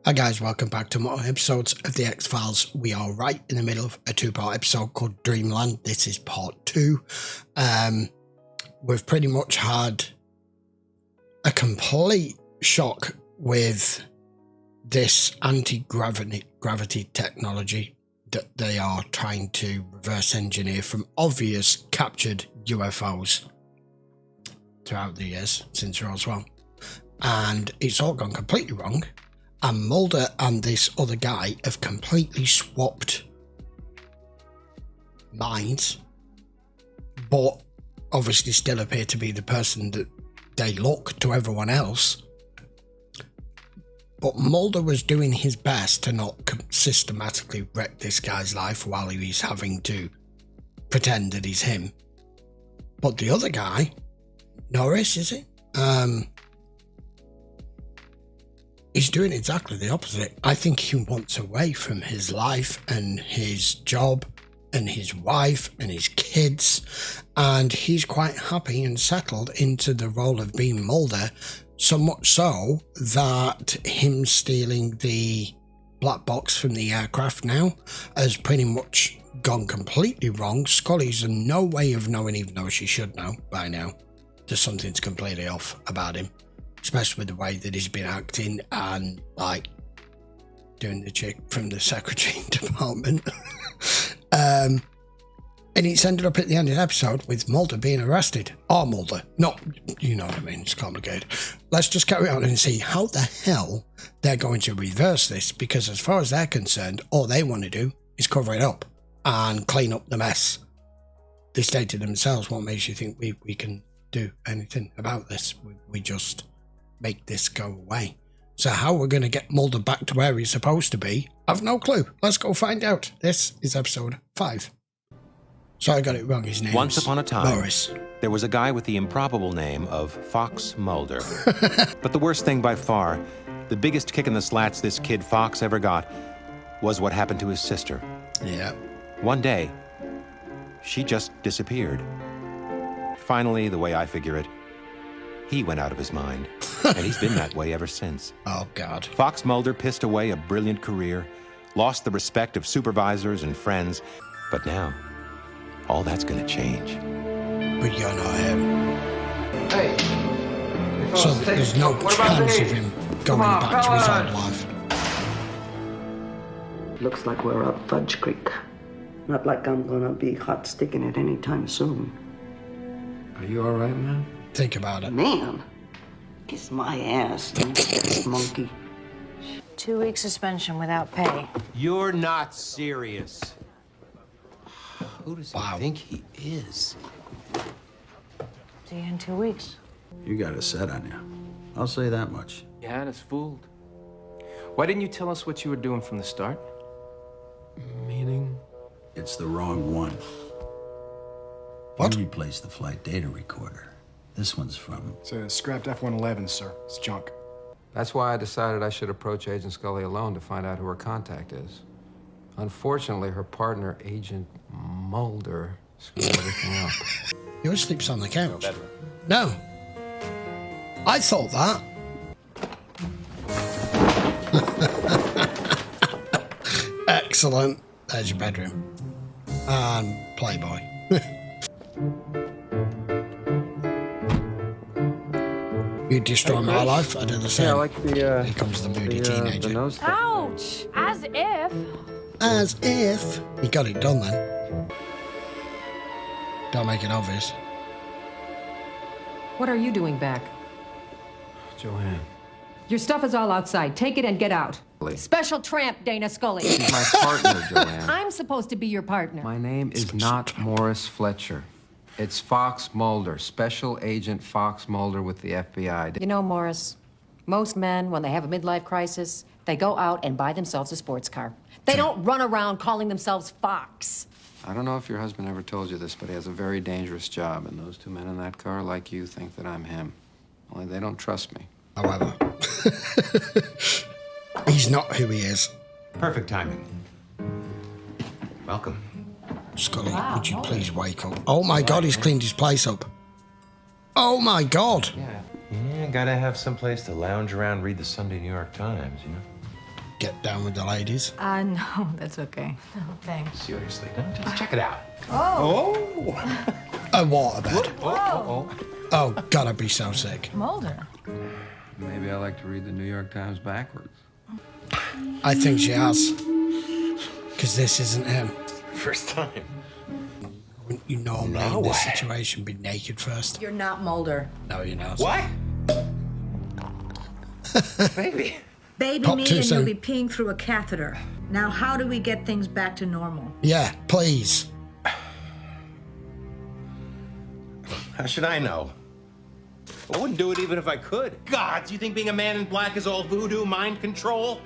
Hi guys, welcome back to more episodes of the X-Files. We are right in the middle of a two-part episode called Dreamland. This is part 2. We've pretty much had a complete shock with this anti-gravity technology that they are trying to reverse engineer from obvious captured UFOs throughout the years since Roswell. And it's all gone completely wrong. And Mulder and this other guy have completely swapped minds, but obviously still appear to be the person that they look to everyone else. But Mulder was doing his best to not systematically wreck this guy's life while he's having to pretend that he's him. But the other guy, Norris, is it? He's doing exactly the opposite. I think he wants away from his life and his job and his wife and his kids, and he's quite happy and settled into the role of being Mulder, so much so that him stealing the black box from the aircraft now has pretty much gone completely wrong. Scully's in no way of knowing, even though she should know by now, that something's completely off about him. Especially with the way that he's been acting and like doing the chick from the secretary department. And it's ended up at the end of the episode with Mulder being arrested. Or Mulder. No, you know what I mean. It's complicated. Let's just carry on and see how the hell they're going to reverse this. Because as far as they're concerned, all they want to do is cover it up and clean up the mess. They stated themselves, what makes you think we can do anything about this? We just make this go away. So how we're going to get Mulder back to where he's supposed to be, I've no clue. Let's go find out. This is episode 5. So I got it wrong. His name Once upon a time, Morris. There was a guy with the improbable name of Fox Mulder. But the worst thing by far, the biggest kick in the slats this kid Fox ever got, was what happened to his sister. Yeah. One day, she just disappeared. Finally, the way I figure it, he went out of his mind, and he's been that way ever since. Oh, God. Fox Mulder pissed away a brilliant career, lost the respect of supervisors and friends, but now, all that's gonna change. But you're not him. Hey. So there's no chance of him going back to his old life. Looks like we're up Fudge Creek. Not like I'm gonna be hot sticking it anytime soon. Are you all right, man? Think about it. Man, kiss my ass, you monkey. 2-week suspension without pay. You're not serious. Who does he Wow. think he is? See you in 2 weeks. You got a set on you. I'll say that much. You had us fooled. Why didn't you tell us what you were doing from the start? Meaning? It's the wrong one. What? You replaced the flight data recorder. This one's from... It's a scrapped F-111, sir. It's junk. That's why I decided I should approach Agent Scully alone to find out who her contact is. Unfortunately, her partner, Agent Mulder, screwed everything up. He always sleeps on the couch. No. I thought that. Excellent. There's your bedroom. And Playboy. You destroy my life, I do the same. Yeah, I like the, Here comes the moody teenager. the nose thing. Ouch! As if. As if he got it done then. Don't make it obvious. What are you doing back? Joanne. Your stuff is all outside. Take it and get out. Scully. Special tramp, Dana Scully. She's my partner, Joanne. I'm supposed to be your partner. My name is not Morris Fletcher. It's Fox Mulder, Special Agent Fox Mulder with the FBI. You know, Morris, most men, when they have a midlife crisis, they go out and buy themselves a sports car. They don't run around calling themselves Fox. I don't know if your husband ever told you this, but he has a very dangerous job, and those two men in that car, like you, think that I'm him. Only they don't trust me. However, he's not who he is. Perfect timing. Welcome. Scully, would you please wake up? Oh my God, he's cleaned his place up. Oh my God. Yeah, gotta have some place to lounge around, read the Sunday New York Times, you know? get down with the ladies. No, that's okay. No, thanks. Seriously, no, just check it out. A waterbed. Whoa. Oh, gotta be so sick. Mulder. Maybe I like to read the New York Times backwards. I think she has. Because this isn't him. First time. Wouldn't you normally in this situation be naked first? You're not Mulder. No, you're not. What? Baby. Baby Pop me too and soon. you'll be peeing through a catheter. Now, how do we get things back to normal? Yeah, please. How should I know? I wouldn't do it even if I could. God, do you think being a man in black is all voodoo, mind control? You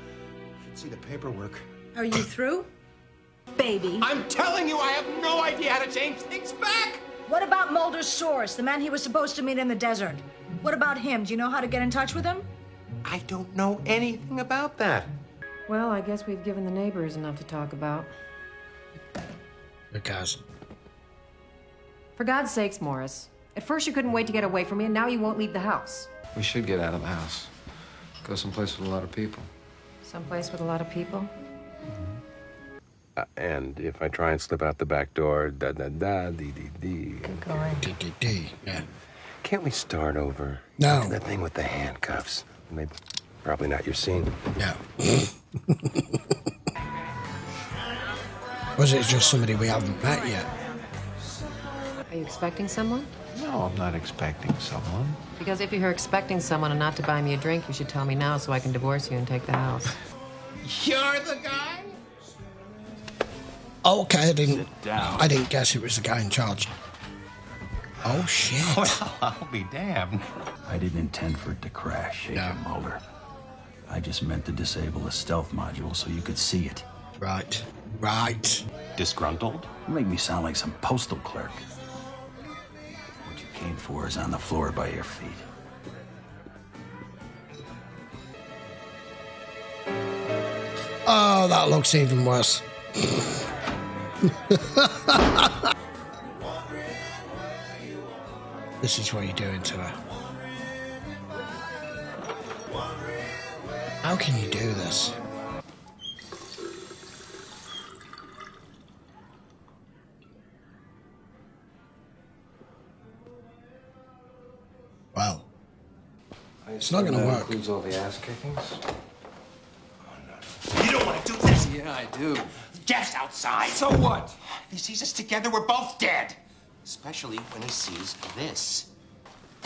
should see the paperwork. Are you through? Baby. I'm telling you, I have no idea how to change things back! What about Mulder's source, the man he was supposed to meet in the desert? What about him? Do you know how to get in touch with him? I don't know anything about that. Well, I guess we've given the neighbors enough to talk about. Because. For God's sakes, Morris. At first you couldn't wait to get away from me, and now you won't leave the house. We should get out of the house. Go someplace with a lot of people. Someplace with a lot of people? And if I try and slip out the back door, dee. D. Yeah. Can't we start over? No. That thing with the handcuffs. Maybe, probably not your scene. No. Was it just somebody we haven't met yet? Are you expecting someone? No, I'm not expecting someone. Because if you're expecting someone and not to buy me a drink, you should tell me now so I can divorce you and take the house. You're the guy? Okay, I didn't guess it was the guy in charge. Oh, shit. Well, I'll be damned. I didn't intend for it to crash, Agent Mulder. I just meant to disable the stealth module so you could see it. Right. Disgruntled? You make me sound like some postal clerk. What you came for is on the floor by your feet. Oh, that looks even worse. This is what you're doing to her. How can you do this? Well, it's not going to work. Includes all the ass kickings. You don't want to do this! Yeah, I do. Jeff's outside! So what? If he sees us together, we're both dead! Especially when he sees this.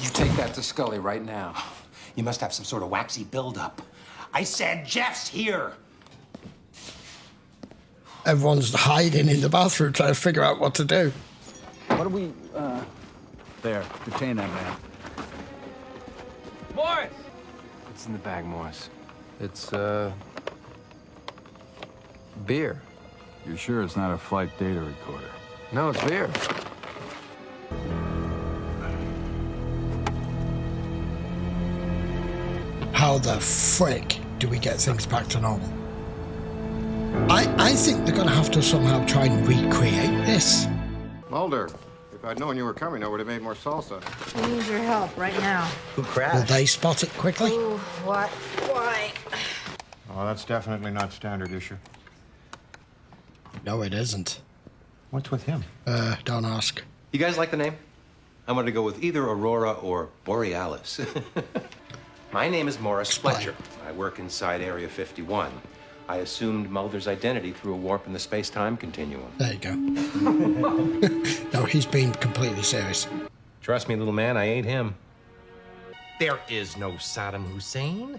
You take that to Scully right now. You must have some sort of waxy buildup. I said Jeff's here! Everyone's hiding in the bathroom trying to figure out what to do. What do we, There, detain that man. Morris! What's in the bag, Morris? It's, beer. You're sure it's not a flight data recorder? No, it's beer. How the frick do we get things back to normal? I think they're going to have to somehow try and recreate this. Mulder, if I'd known you were coming, I would have made more salsa. We need your help right now. Who Will crashed? they spot it quickly? Ooh, what? Why? Oh, that's definitely not standard issue. No, it isn't. What's with him? Don't ask. You guys like the name? I wanted to go with either Aurora or Borealis. My name is Morris Fletcher. I work inside Area 51. I assumed Mulder's identity through a warp in the space-time continuum. There you go. No, he's being completely serious. Trust me, little man, I ain't him. There is no Saddam Hussein.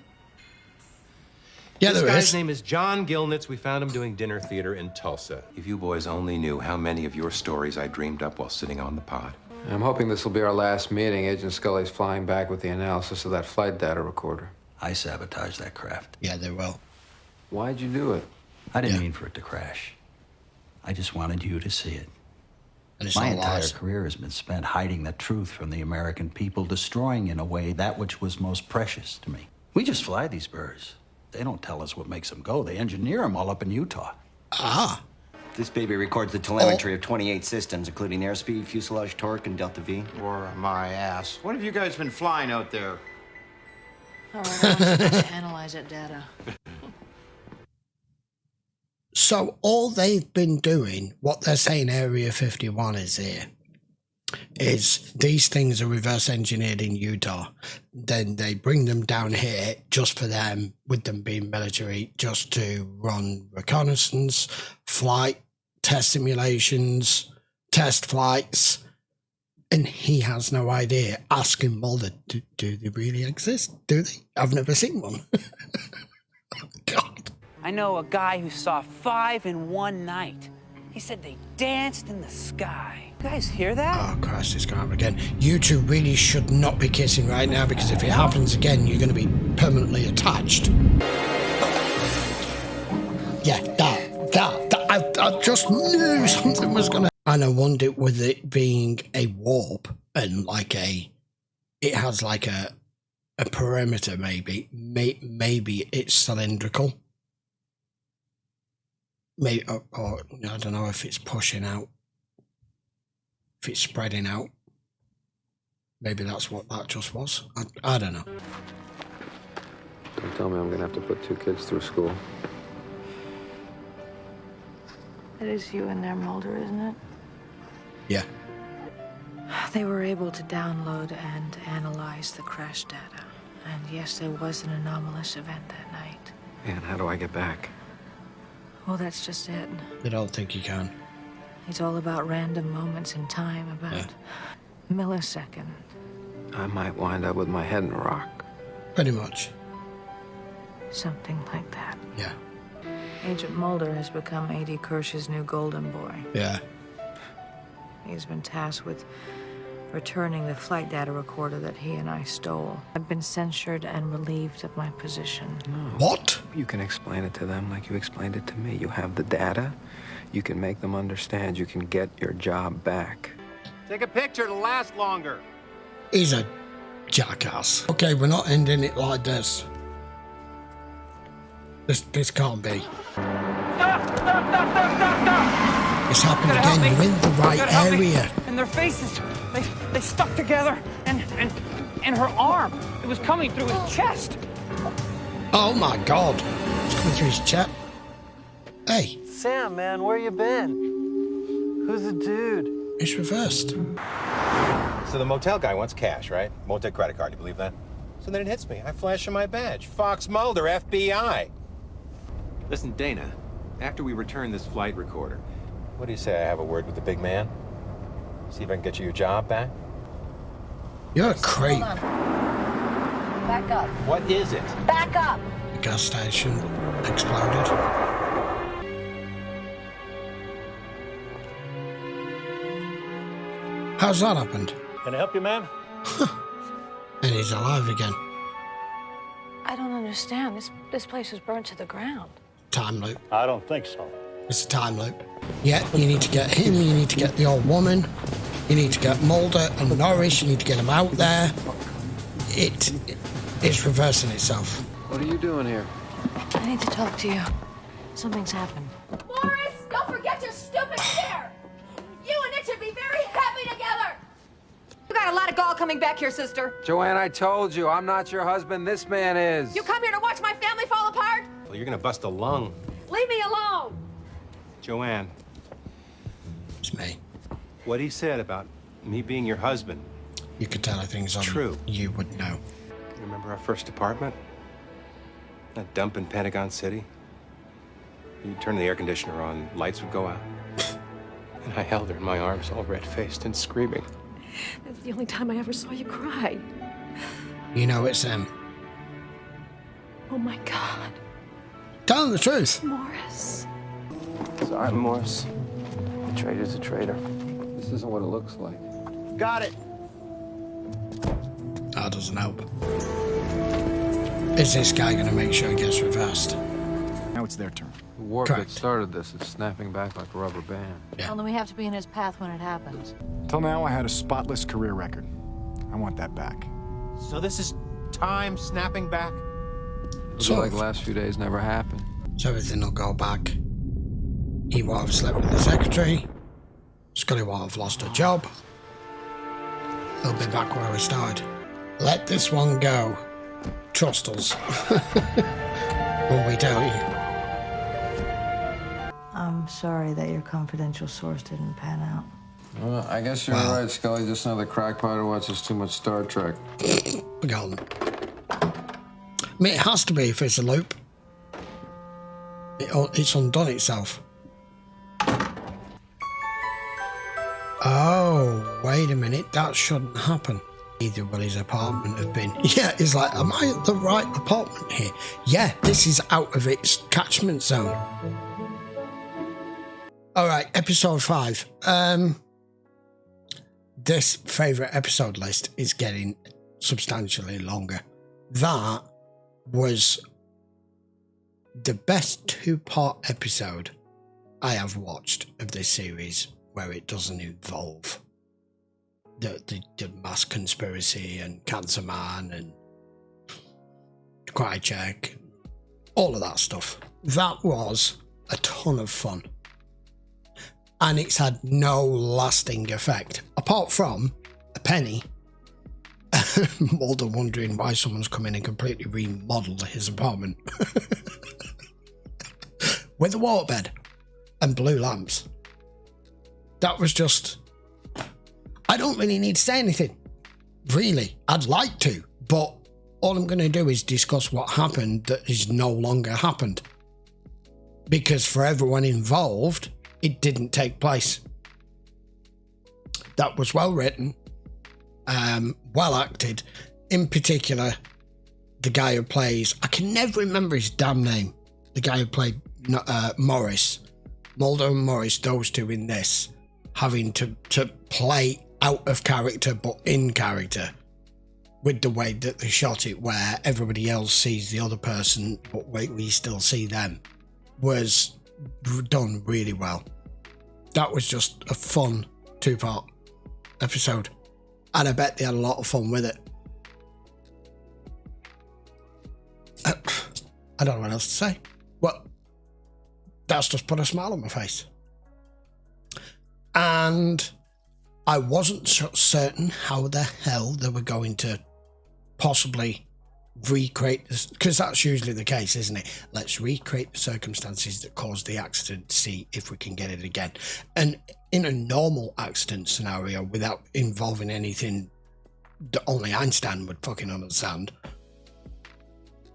Yeah, This there guy's is. name is John Gilnitz. We found him doing dinner theater in Tulsa. If you boys only knew how many of your stories I dreamed up while sitting on the pod. I'm hoping this will be our last meeting. Agent Scully's flying back with the analysis of that flight data recorder. I sabotaged that craft. Yeah, they will. Why'd you do it? I didn't mean for it to crash. I just wanted you to see it. And it's My all entire lies. career has been spent hiding the truth from the American people, destroying in a way that which was most precious to me. We just fly these birds. They don't tell us what makes them go. They engineer them all up in Utah. Ah. This baby records the telemetry of 28 systems, including airspeed, fuselage torque, and delta V. Or my ass. What have you guys been flying out there? All right, I want you to analyze that data. So all they've been doing, what they're saying Area 51 is here, is these things are reverse engineered in Utah. Then they bring them down here just for them, with them being military, just to run reconnaissance, flight, test simulations, test flights. And he has no idea. Asking Mulder, do they really exist? Do they? I've never seen one. Oh, God. I know a guy who saw 5 in one night. He said they danced in the sky. You guys hear that? Oh, Christ, it's going to happen again. You two really should not be kissing right now, because if it happens again, you're going to be permanently attached. Yeah, I just knew something was going to... And I wondered, with it being a warp and like it has like a perimeter, maybe it's cylindrical. Maybe, or I don't know if it's pushing out, if it's spreading out. Maybe that's what that just was. I don't know. Don't tell me I'm gonna have to put 2 kids through school. It is you in there, Mulder, isn't it? Yeah. They were able to download and analyze the crash data. And yes, there was an anomalous event that night. And how do I get back? Well, that's just it. I don't think you can. It's all about random moments in time, about millisecond. I might wind up with my head in a rock. Pretty much. Something like that. Yeah. Agent Mulder has become A.D. Kirsch's new golden boy. Yeah. He's been tasked with returning the flight data recorder that he and I stole. I've been censured and relieved of my position. No. What? You can explain it to them like you explained it to me. You have the data. You can make them understand. You can get your job back. Take a picture to last longer. He's a jackass. Okay, we're not ending it like this. This can't be. It's happened again. You're in the right area. And their faces, they stuck together, and her arm, it was coming through his chest. Oh my God. It's coming through his chest. Hey. Sam, man, where you been? Who's the dude? It's reversed. So the motel guy wants cash, right? Won't take credit card, you believe that? So then it hits me. I flash him my badge. Fox Mulder, FBI. Listen, Dana, after we return this flight recorder, what do you say I have a word with the big man? See if I can get you your job back? You're a creep. Back up. What is it? Back up. The gas station exploded. How's that happened? Can I help you, ma'am? And he's alive again. I don't understand. This place was burnt to the ground. Time loop. I don't think so. It's a time loop. Yeah, you need to get him, you need to get the old woman, you need to get Mulder and Norris, you need to get them out there. It's reversing itself. What are you doing here? I need to talk to you. Something's happened. Morris, don't forget your stupid chair! You and it should be very happy together! You got a lot of gall coming back here, sister. Joanne, I told you, I'm not your husband. This man is. You come here to watch my family fall apart? Well, you're gonna bust a lung. Leave me alone. Joanne. It's me. What he said about me being your husband. You could tell her things on true. You would know. You remember our first apartment? That dump in Pentagon City? You'd turn the air conditioner on, lights would go out. And I held her in my arms, all red-faced and screaming. That's the only time I ever saw you cry. You know it's him. Oh my God. Tell him the truth. Morris. Sorry, Morris. A traitor's a traitor. This isn't what it looks like. Got it. That doesn't help. Is this guy going to make sure it gets reversed? Now it's their turn. The warp Correct. that started this is snapping back like a rubber band. Yeah. Well, then we have to be in his path when it happens. Till now, I had a spotless career record. I want that back. So this is time snapping back? It was like the last few days never happened. So everything will go back. He won't have slept with the secretary. Scully won't have lost her job. They'll be back where we started. Let this one go. Trust us. When we tell you. sorry that your confidential source didn't pan out. Well, I guess you're right, Scully. Just another crackpot who watches too much Star Trek. Forgotten. I mean, it has to be if it's a loop. It's undone itself. Oh, wait a minute. That shouldn't happen. Either will his apartment have been. Yeah, it's like, am I at the right apartment here? Yeah, this is out of its catchment zone. All right, episode 5. This favourite episode list is getting substantially longer. That was the best 2-part episode I have watched of this series where it doesn't involve the mass conspiracy and Cancer Man and Krychek, all of that stuff. That was a ton of fun. And it's had no lasting effect, apart from a penny. Mulder wondering why someone's come in and completely remodeled his apartment. With a waterbed and blue lamps. That was just... I don't really need to say anything. Really. I'd like to, but all I'm going to do is discuss what happened that is no longer happened. Because for everyone involved, it didn't take place. That was well written, well acted. In particular, the guy who plays... I can never remember his damn name. The guy who played Morris. Mulder and Morris, those two in this, having to play out of character but in character with the way that they shot it, where everybody else sees the other person but we still see them, was done really well. That was just a fun 2-part episode, and I bet they had a lot of fun with it. I don't know what else to say. Well, that's just put a smile on my face. And I wasn't certain how the hell they were going to possibly recreate this, because that's usually the case, isn't it? Let's recreate the circumstances that caused the accident to see if we can get it again. And in a normal accident scenario, without involving anything that only Einstein would fucking understand,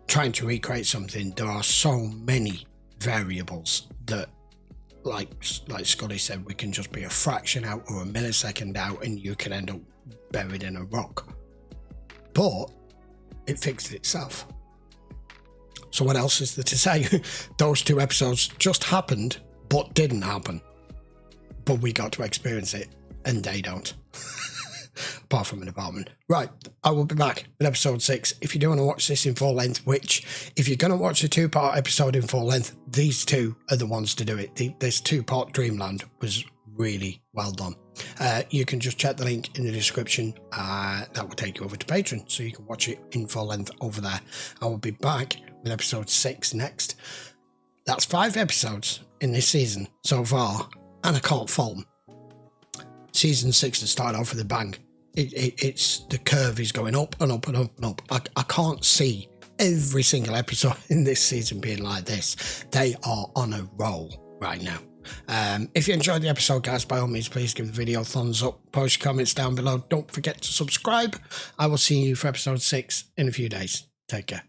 trying to recreate something, there are so many variables that, like Scully said, we can just be a fraction out or a millisecond out and you can end up buried in a rock. But it fixed itself. So what else is there to say? Those 2 episodes just happened, but didn't happen. But we got to experience it, and they don't. Apart from an apartment. Right, I will be back with episode 6. If you do want to watch this in full length, which, if you're going to watch a 2-part episode in full length, these 2 are the ones to do it. This 2-part Dreamland was really well done. You can just check the link in the description. That will take you over to Patreon, so you can watch it in full length over there. I will be back with episode 6 next. That's 5 episodes in this season so far, and I can't fault them. Season 6 has started off with a bang. It's the curve is going up and up and up and up. I can't see every single episode in this season being like this. They are on a roll right now. If you enjoyed the episode, guys, by all means, please give the video a thumbs up, post your comments down below. Don't forget to subscribe. I will see you for episode 6 in a few days. Take care.